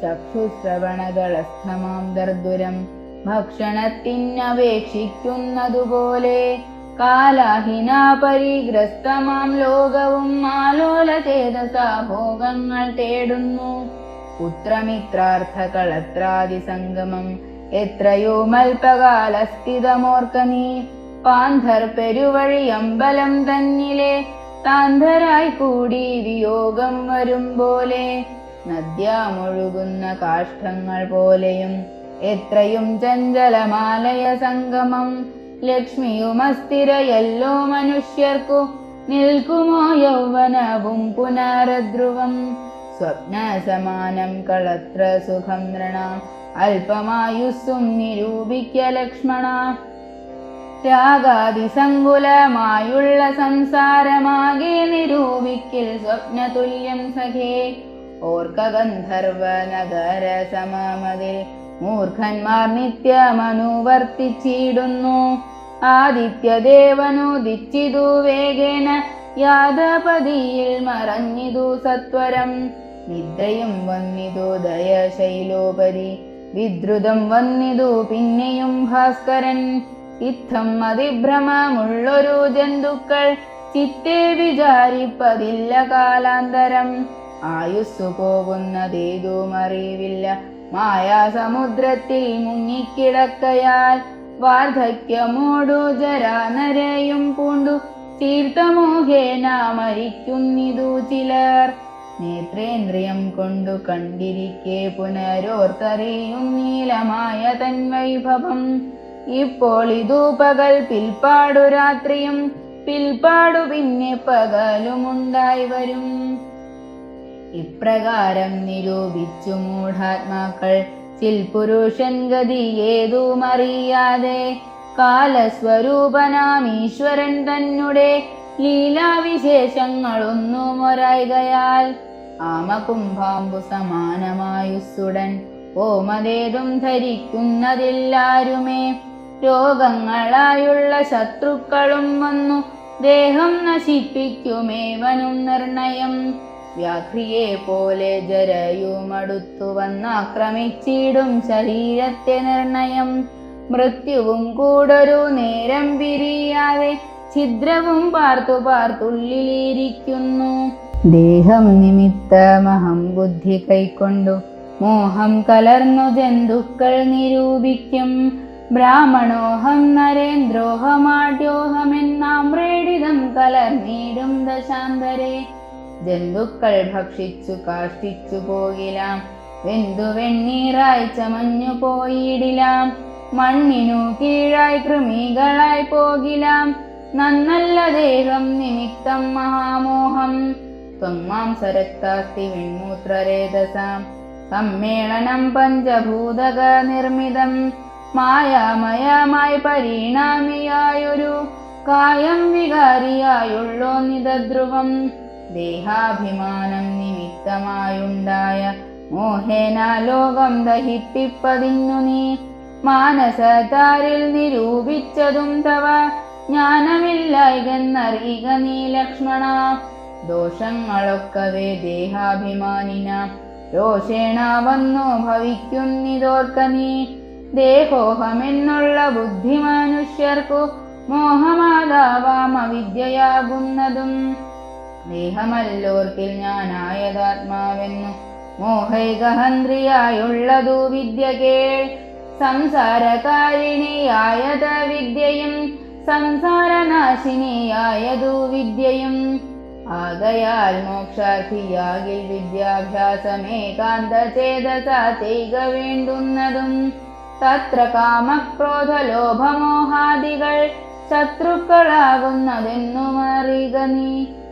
ചക്ഷുശ്രവണകളസ്ഥമാം ദർദുരം ഭക്ഷണത്തിനപേക്ഷിക്കുന്നതുപോലെ കാലാഹിനാ പരിഗ്രസ്തമാം ലോകവും ആലോലചേതസാ ഭോഗങ്ങൾ തേടുന്നു. പുത്രമിത്രാർത്ഥകളത്രാദി സംഗമം എത്രയോ മൽപകാലസ്ഥിതമോർക്ക നീ. പാന്ധർ പെരുവഴിയമ്പലം തന്നിലെ താന്ധരായി കൂടി വിയോഗം വരും പോലെ നദ്യാമൊഴുകുന്ന കാഷ്ഠങ്ങൾ പോലെയും എത്രയും ചഞ്ചലമാലയ സംഗമം. ലക്ഷ്മിയുമസ്ഥിരയല്ലോ മനുഷ്യർക്കു നിൽക്കുമോ യൗവനവും പുനരധ്രുവം. സ്വപ്ന സമാനം കളത്ര സുഖം നൃണാം അല്പമായുസ്സും നിരൂപിക്ക ലക്ഷ്മണ. രാഗാതിസങ്കുലമായുള്ള സംസാരമാകെ നിരൂപിക്കിൽ സ്വപ്നതുല്യം സഖേ. ഓർക്ക ഗന്ധർവ നഗര സമമതിൽ മൂർഖന്മാർ നിത്യമനുവർത്തിച്ചിടുന്നു. ആദിത്യദേവനുദിച്ചിതു വേഗേന യാദപതിയിൽ മറഞ്ഞിതു സത്വരം. നിദ്രയും വന്നിതു ദയശൈലോപരി വിദ്രുതം വന്നിതു പിന്നെയും ഭാസ്കരൻ. ഇത്തം അതിഭ്രമമുള്ളൊരു ജന്തുക്കൾ ചിത്തെ വിചാരിപ്പതില്ല കാലാന്തരം. ആയുസ്സു പോകുന്നതേതുമറിവില്ല മായാസമുദ്രത്തിൽ മുങ്ങിക്കിടക്കയാൽ. വാർദ്ധക്യമോടു ജരാനരയും പൂണ്ടു തീർത്ഥമോഹേന മരിക്കുന്നിതു ചിലർ. നേത്രേന്ദ്രിയം കൊണ്ടു കണ്ടിരിക്കെ പുനരോർത്തറിയുന്നീലമായ തൻ വൈഭവം. ഇപ്പോൾ ഇതു പകൽ പിൽപ്പാടു രാത്രിയും പിൽപ്പാടു പിന്നെ പകലുമുണ്ടായി വരും. ഇപ്രകാരം നിരൂപിച്ചു മൂഢാത്മാക്കൾ ചിൽപുരുഷൻ ഗതി ഏതുമറിയാതെ കാലസ്വരൂപനാമീശ്വരൻ തന്നെ ലീലാവിശേഷങ്ങളൊന്നുമൊരായികയാൽ. ആമകുംഭാംബു സമാനമായുസ്സുടൻ ഓമതേതും ധരിക്കുന്നതില്ലാരുമേ. രോഗങ്ങളായുള്ള ശത്രുക്കളും വന്നു ദേഹം നശിപ്പിക്കുമേവനും നിർണയം. വ്യാഘ്രിയെ പോലെ ജരയുമടുത്തു വന്നാക്രമിച്ചിടും ശരീരത്തെ നിർണയം. മൃത്യുവും കൂടൊരു നേരം പിരിയാതെ ഛിദ്രവും പാർത്തു പാർത്തുള്ളിലിരിക്കുന്നു. ദേഹം നിമിത്തമഹം ബുദ്ധി കൈക്കൊണ്ടു മോഹം കലർന്നു ജന്തുക്കൾ നിരൂപിക്കും. ബ്രാഹ്മണോഹം നരേന്ദ്രോഹമാട്യോഹമെന്നാമ്രേഡിതം കലർന്നീടും ദശാന്തരെ. ജന്തുക്കൾ ഭക്ഷിച്ചു കാഷ്ടിച്ചു പോകിലാം, വെന്തു വെണ്ണീറായി ചമഞ്ഞു പോയിടിലാം. മണ്ണിനു കീഴായി കൃമികളായി പോകിലാം, നന്നല്ല ദേഹം നിമിത്തം മഹാമോഹം. ത്വങ്മാംസരക്താസ്തി വിൺമൂത്രരേതസാം സമ്മേളനം പഞ്ചഭൂതക നിർമ്മിതം. മായാമയമായി പരിണാമിയായൊരു കായം വികാരിയായുള്ളോ നിതധ്രുവം. ദേഹാഭിമാനം നിമിത്തമായുണ്ടായ മോഹേന ലോകം ദഹിപ്പിപ്പതിന്നു നീ. മാനസതാരിൽ നിരൂപിച്ചതും തവ ജ്ഞാനമില്ലായികെന്നറിയുക നീ ലക്ഷ്മണ. ദോഷങ്ങളൊക്കവേ ദേഹാഭിമാനിന രോഷേണ വന്നു ഭവിക്കുന്നിതോർക്ക നീ. ദേഹോഹമെന്നുള്ള ബുദ്ധി മനുഷ്യർക്കു മോഹമാതാവാം അവിദ്യയാകുന്നതും. ദേഹമല്ലോർക്കിൽ ഞാനായതാത്മാവെന്നു മോഹൈകഹന്ത്രിയായുള്ളതു വിദ്യ കേൾ. സംസാരകാരിണിയായത വിദ്യയും സംസാരനാശിനിയായതു വിദ്യയും. ആകയാൽ മോക്ഷാർത്ഥിയാകിൽ വിദ്യാഭ്യാസമേകാന്തചേതസാ ചെയ്ക വേണ്ടുന്നതും. തത്ര കാമക്രോധലോഭമോഹാദികൾ ശത്രുക്കളാകുന്നതെന്നുമറിയുക നീ.